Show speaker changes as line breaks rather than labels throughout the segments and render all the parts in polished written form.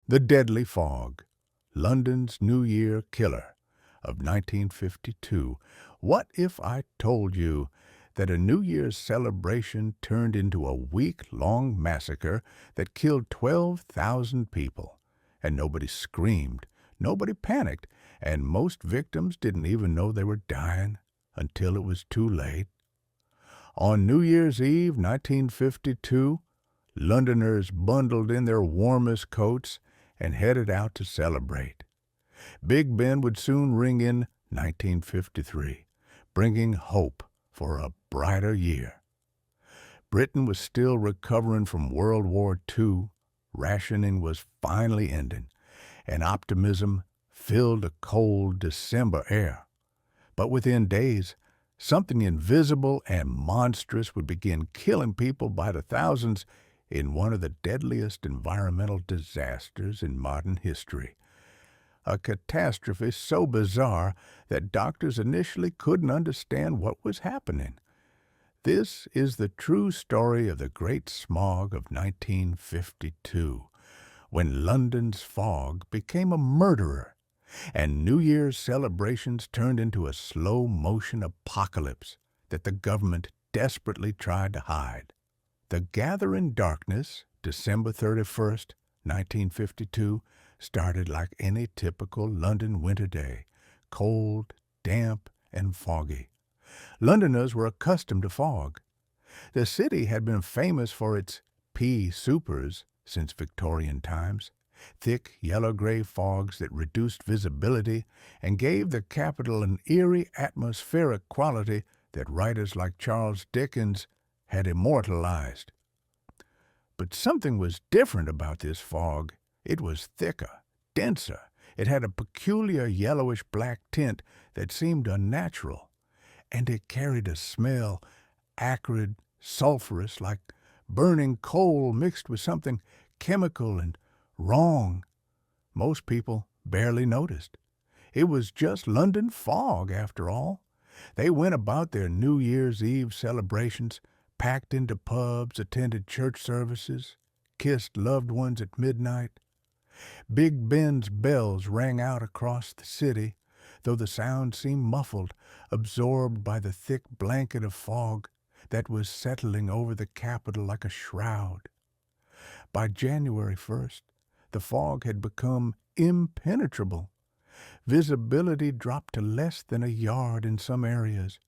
The Deadly Fog, London's New Year Killer of 1952. What if I told you that a New Year's celebration turned into a week-long massacre that killed 12,000 people? And nobody screamed, nobody panicked, and most victims didn't even know they were dying until it was too late. On New Year's Eve, 1952, Londoners bundled in their warmest coats and headed out to celebrate. Big Ben would soon ring in 1953, bringing hope for a brighter year. Britain was still recovering from World War II, rationing was finally ending, and optimism filled the cold December air. But within days, something invisible and monstrous would begin killing people by the thousands in one of the deadliest environmental disasters in modern history. A catastrophe so bizarre that doctors initially couldn't understand what was happening. This is the true story of the Great Smog of 1952, when London's fog became a murderer, and New Year's celebrations turned into a slow-motion apocalypse that the government desperately tried to hide. The gathering darkness, December 31st, 1952, started like any typical London winter day, cold, damp, and foggy. Londoners were accustomed to fog. The city had been famous for its pea supers since Victorian times, thick yellow-gray fogs that reduced visibility and gave the capital an eerie atmospheric quality that writers like Charles Dickens had immortalized. But something was different about this fog. It was thicker, denser. It had a peculiar yellowish-black tint that seemed unnatural, and it carried a smell, acrid, sulphurous, like burning coal mixed with something chemical and wrong. Most people barely noticed. It was just London fog, after all. They went about their New Year's Eve celebrations, packed into pubs, attended church services, kissed loved ones at midnight. Big Ben's bells rang out across the city, though the sound seemed muffled, absorbed by the thick blanket of fog that was settling over the capital like a shroud. By January 1st, the fog had become impenetrable. Visibility dropped to less than a yard in some areas.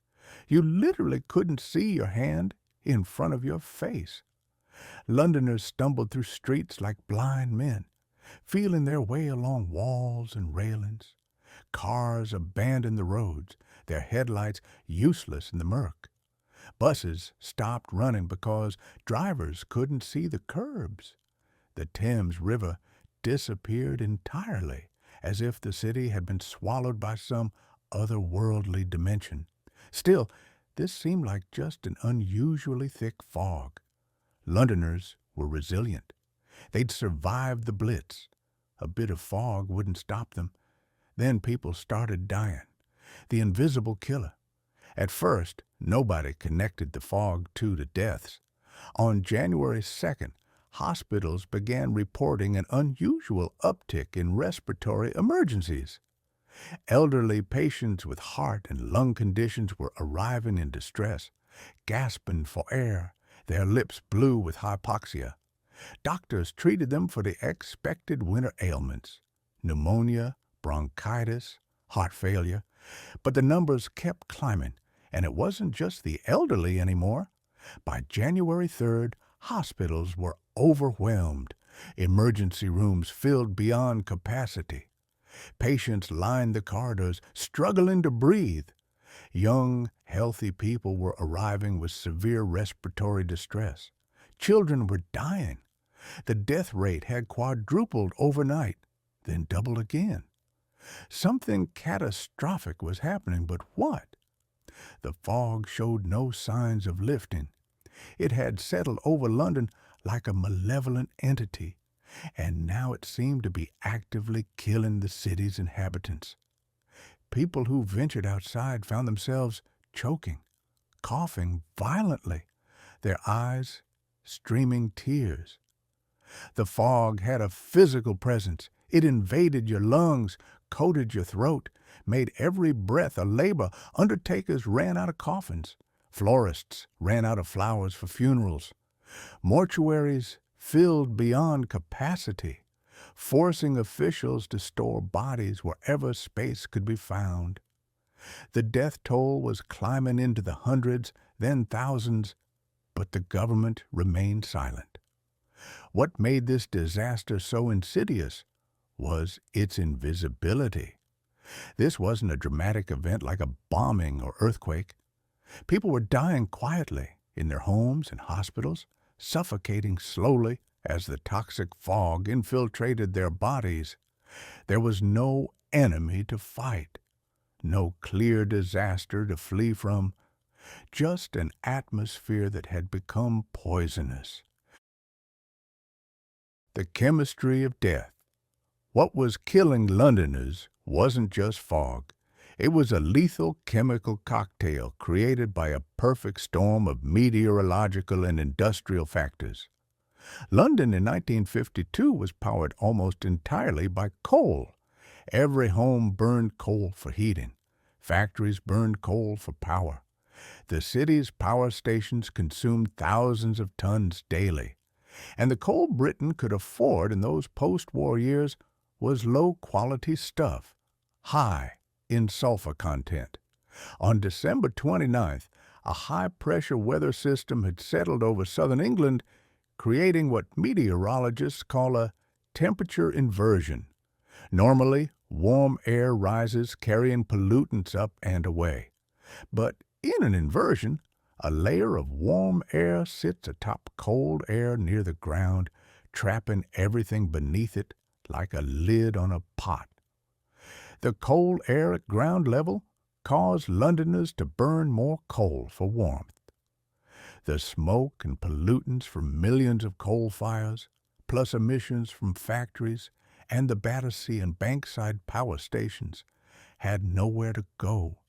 You literally couldn't see your hand in front of your face. Londoners stumbled through streets like blind men, feeling their way along walls and railings. Cars abandoned the roads, their headlights useless in the murk. Buses stopped running because drivers couldn't see the curbs. The Thames River disappeared entirely, as if the city had been swallowed by some otherworldly dimension. Still, this seemed like just an unusually thick fog. Londoners were resilient. They'd survived the Blitz. A bit of fog wouldn't stop them. Then people started dying. The invisible killer. At first, nobody connected the fog to the deaths. On January 2nd, hospitals began reporting an unusual uptick in respiratory emergencies. Elderly patients with heart and lung conditions were arriving in distress, gasping for air, their lips blue with hypoxia. Doctors treated them for the expected winter ailments, pneumonia, bronchitis, heart failure. But the numbers kept climbing, and it wasn't just the elderly anymore. By January 3rd, hospitals were overwhelmed, emergency rooms filled beyond capacity. Patients lined the corridors, struggling to breathe. Young, healthy people were arriving with severe respiratory distress. Children were dying. The death rate had quadrupled overnight, then doubled again. Something catastrophic was happening, but what? The fog showed no signs of lifting. It had settled over London like a malevolent entity, and now it seemed to be actively killing the city's inhabitants. People who ventured outside found themselves choking, coughing violently, their eyes streaming tears. The fog had a physical presence. It invaded your lungs, coated your throat, made every breath a labor. Undertakers ran out of coffins. Florists ran out of flowers for funerals. Mortuaries filled beyond capacity, forcing officials to store bodies wherever space could be found. The death toll was climbing into the hundreds, then thousands, but the government remained silent. What made this disaster so insidious was its invisibility. This wasn't a dramatic event like a bombing or earthquake. People were dying quietly in their homes and hospitals, suffocating slowly as the toxic fog infiltrated their bodies. There was no enemy to fight, no clear disaster to flee from, just an atmosphere that had become poisonous. The chemistry of death. What was killing Londoners wasn't just fog. It was a lethal chemical cocktail created by a perfect storm of meteorological and industrial factors. London in 1952 was powered almost entirely by coal. Every home burned coal for heating. Factories burned coal for power. The city's power stations consumed thousands of tons daily. And the coal Britain could afford in those post-war years was low-quality stuff, high in sulfur content. On December 29th, a high-pressure weather system had settled over southern England, creating what meteorologists call a temperature inversion. Normally, warm air rises carrying pollutants up and away. But in an inversion, a layer of warm air sits atop cold air near the ground, trapping everything beneath it like a lid on a pot. The cold air at ground level caused Londoners to burn more coal for warmth. The smoke and pollutants from millions of coal fires, plus emissions from factories and the Battersea and Bankside power stations, had nowhere to go.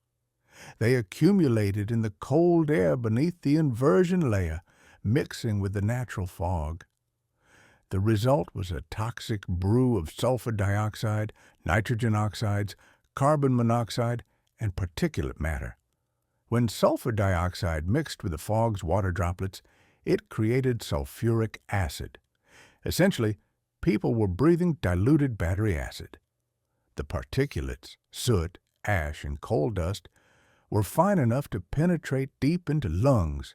They accumulated in the cold air beneath the inversion layer, mixing with the natural fog. The result was a toxic brew of sulfur dioxide, nitrogen oxides, carbon monoxide, and particulate matter. When sulfur dioxide mixed with the fog's water droplets, it created sulfuric acid. Essentially, people were breathing diluted battery acid. The particulates, soot, ash, and coal dust, were fine enough to penetrate deep into lungs,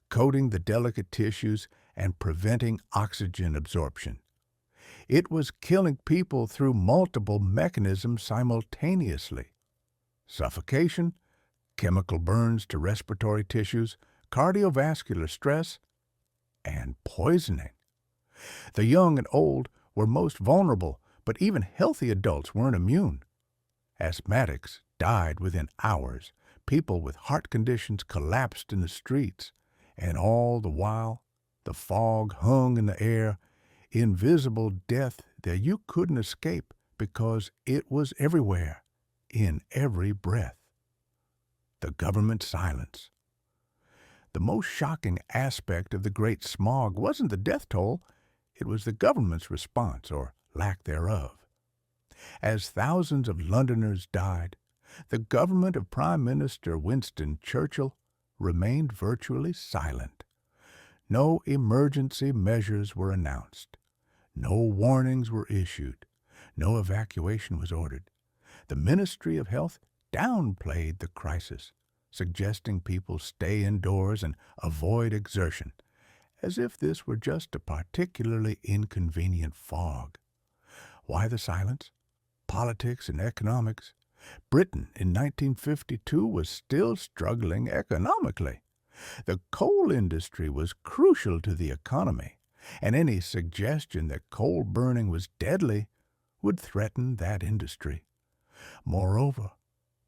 coating the delicate tissues and preventing oxygen absorption. It was killing people through multiple mechanisms simultaneously: suffocation, chemical burns to respiratory tissues, cardiovascular stress, and poisoning. The young and old were most vulnerable, but even healthy adults weren't immune. Asthmatics died within hours. People with heart conditions collapsed in the streets, and all the while, the fog hung in the air, invisible death that you couldn't escape because it was everywhere, in every breath. The government silence. The most shocking aspect of the Great Smog wasn't the death toll, it was the government's response, or lack thereof. As thousands of Londoners died, the government of Prime Minister Winston Churchill remained virtually silent. No emergency measures were announced. No warnings were issued. No evacuation was ordered. The Ministry of Health downplayed the crisis, suggesting people stay indoors and avoid exertion, as if this were just a particularly inconvenient fog. Why the silence? Politics and economics. Britain in 1952 was still struggling economically. The coal industry was crucial to the economy, and any suggestion that coal burning was deadly would threaten that industry. Moreover,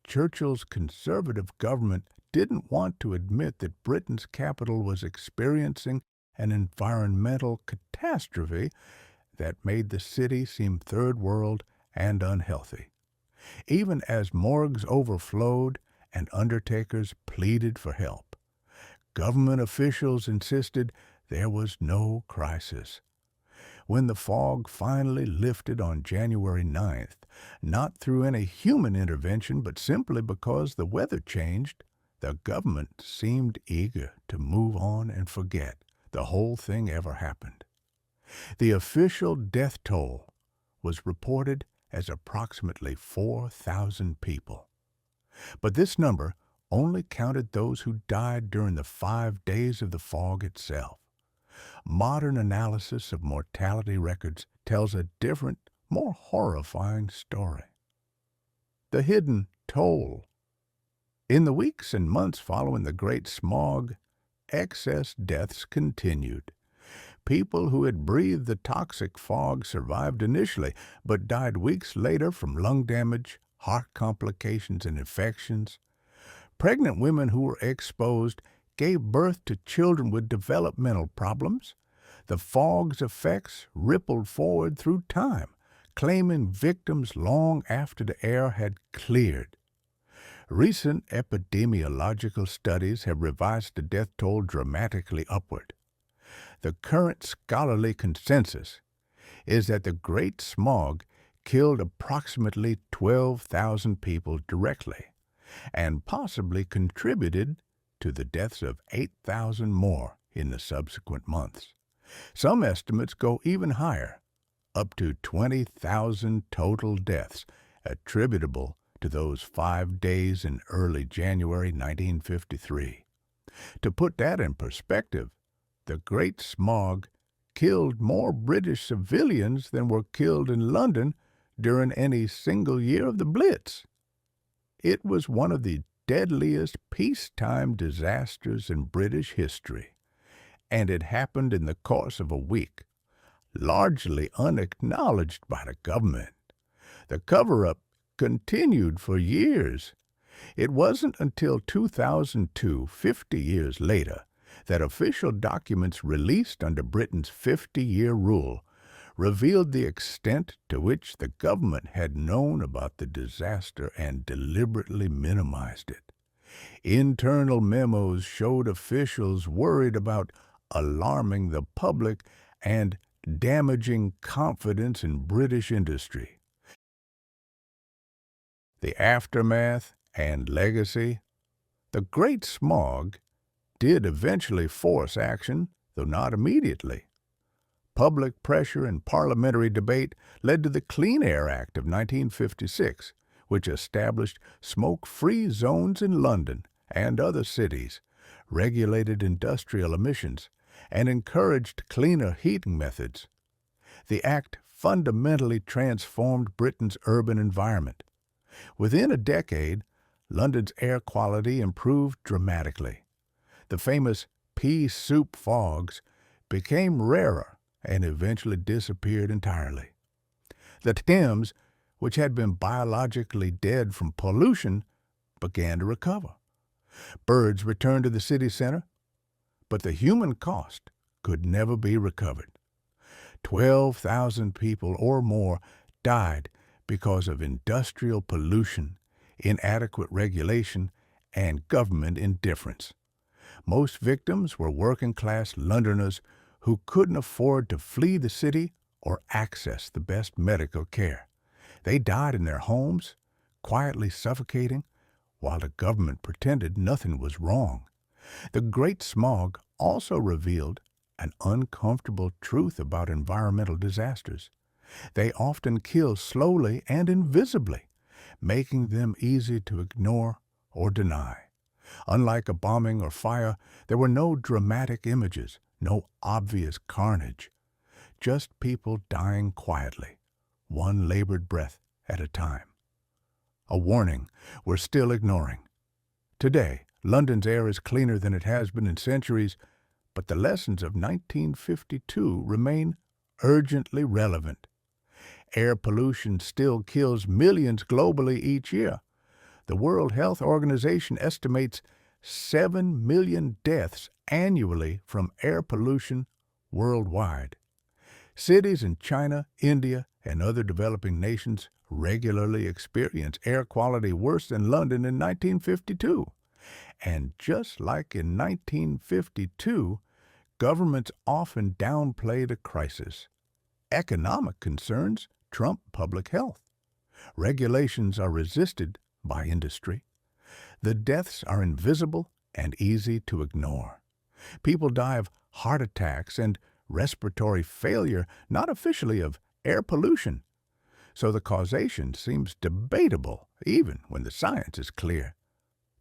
Churchill's conservative government didn't want to admit that Britain's capital was experiencing an environmental catastrophe that made the city seem third world and unhealthy. Even as morgues overflowed and undertakers pleaded for help, government officials insisted there was no crisis. When the fog finally lifted on January 9th, not through any human intervention but simply because the weather changed, the government seemed eager to move on and forget the whole thing ever happened. The official death toll was reported as approximately 4,000 people. But this number only counted those who died during the 5 days of the fog itself. Modern analysis of mortality records tells a different, more horrifying story. The hidden toll. In the weeks and months following the Great Smog, excess deaths continued. People who had breathed the toxic fog survived initially, but died weeks later from lung damage, heart complications, and infections. Pregnant women who were exposed gave birth to children with developmental problems. The fog's effects rippled forward through time, claiming victims long after the air had cleared. Recent epidemiological studies have revised the death toll dramatically upward. The current scholarly consensus is that the Great Smog killed approximately 12,000 people directly and possibly contributed to the deaths of 8,000 more in the subsequent months. Some estimates go even higher, up to 20,000 total deaths attributable to those 5 days in early January 1953. To put that in perspective, the Great Smog killed more British civilians than were killed in London during any single year of the Blitz. It was one of the deadliest peacetime disasters in British history, and it happened in the course of a week, largely unacknowledged by the government. The cover-up continued for years. It wasn't until 2002, 50 years later, that official documents released under Britain's 50-year rule revealed the extent to which the government had known about the disaster and deliberately minimized it. Internal memos showed officials worried about alarming the public and damaging confidence in British industry. The aftermath and legacy. The Great Smog did eventually force action, though not immediately. Public pressure and parliamentary debate led to the Clean Air Act of 1956, which established smoke-free zones in London and other cities, regulated industrial emissions, and encouraged cleaner heating methods. The act fundamentally transformed Britain's urban environment. Within a decade, London's air quality improved dramatically. The famous pea soup fogs became rarer and eventually disappeared entirely. The Thames, which had been biologically dead from pollution, began to recover. Birds returned to the city center, but the human cost could never be recovered. 12,000 people or more died because of industrial pollution, inadequate regulation, and government indifference. Most victims were working-class Londoners who couldn't afford to flee the city or access the best medical care. They died in their homes, quietly suffocating, while the government pretended nothing was wrong. The Great Smog also revealed an uncomfortable truth about environmental disasters. They often kill slowly and invisibly, making them easy to ignore or deny. Unlike a bombing or fire, there were no dramatic images, no obvious carnage, just people dying quietly, one labored breath at a time. A warning we're still ignoring. Today, London's air is cleaner than it has been in centuries, but the lessons of 1952 remain urgently relevant. Air pollution still kills millions globally each year. The World Health Organization estimates 7 million deaths annually from air pollution worldwide. Cities in China, India, and other developing nations regularly experience air quality worse than London in 1952. And just like in 1952, governments often downplay the crisis. Economic concerns trump public health. Regulations are resisted by industry. The deaths are invisible and easy to ignore. People die of heart attacks and respiratory failure, not officially of air pollution. So the causation seems debatable, even when the science is clear.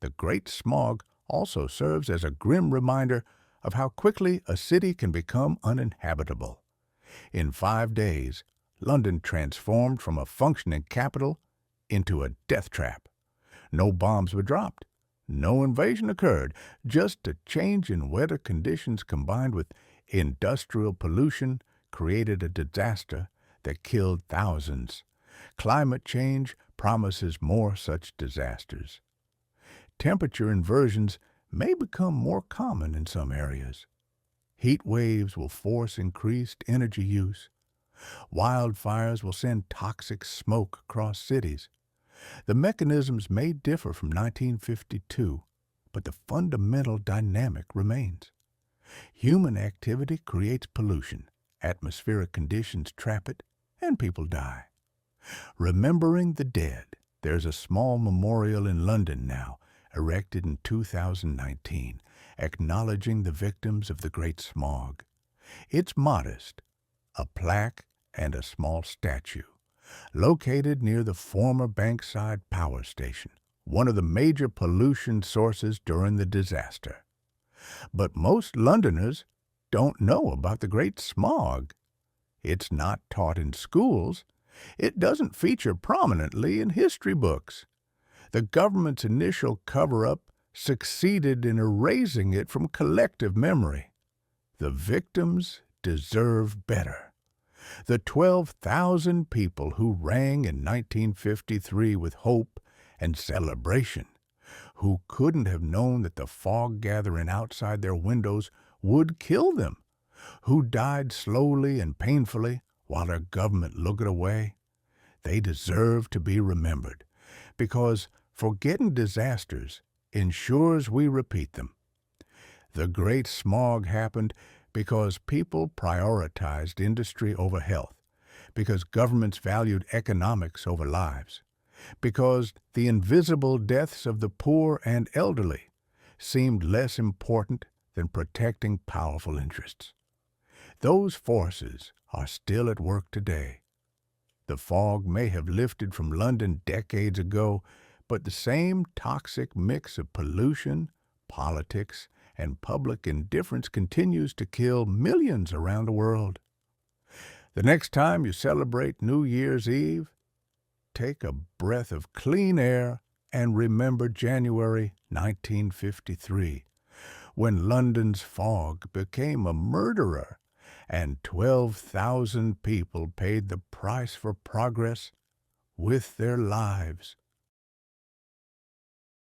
The Great Smog also serves as a grim reminder of how quickly a city can become uninhabitable. In 5 days, London transformed from a functioning capital into a death trap. No bombs were dropped. No invasion occurred. Just a change in weather conditions combined with industrial pollution created a disaster that killed thousands. Climate change promises more such disasters. Temperature inversions may become more common in some areas. Heat waves will force increased energy use. Wildfires will send toxic smoke across cities. The mechanisms may differ from 1952, but the fundamental dynamic remains. Human activity creates pollution, atmospheric conditions trap it, and people die. Remembering the dead, there's a small memorial in London now, erected in 2019, acknowledging the victims of the Great Smog. It's modest, a plaque and a small statue, located near the former Bankside Power Station, one of the major pollution sources during the disaster. But most Londoners don't know about the Great Smog. It's not taught in schools. It doesn't feature prominently in history books. The government's initial cover-up succeeded in erasing it from collective memory. The victims deserve better. The 12,000 people who rang in 1953 with hope and celebration, who couldn't have known that the fog gathering outside their windows would kill them, who died slowly and painfully while their government looked away, they deserve to be remembered, because forgetting disasters ensures we repeat them. The Great Smog happened because people prioritized industry over health, because governments valued economics over lives, because the invisible deaths of the poor and elderly seemed less important than protecting powerful interests. Those forces are still at work today. The fog may have lifted from London decades ago, but the same toxic mix of pollution, politics, and public indifference continues to kill millions around the world. The next time you celebrate New Year's Eve, take a breath of clean air and remember January 1953, when London's fog became a murderer and 12,000 people paid the price for progress with their lives.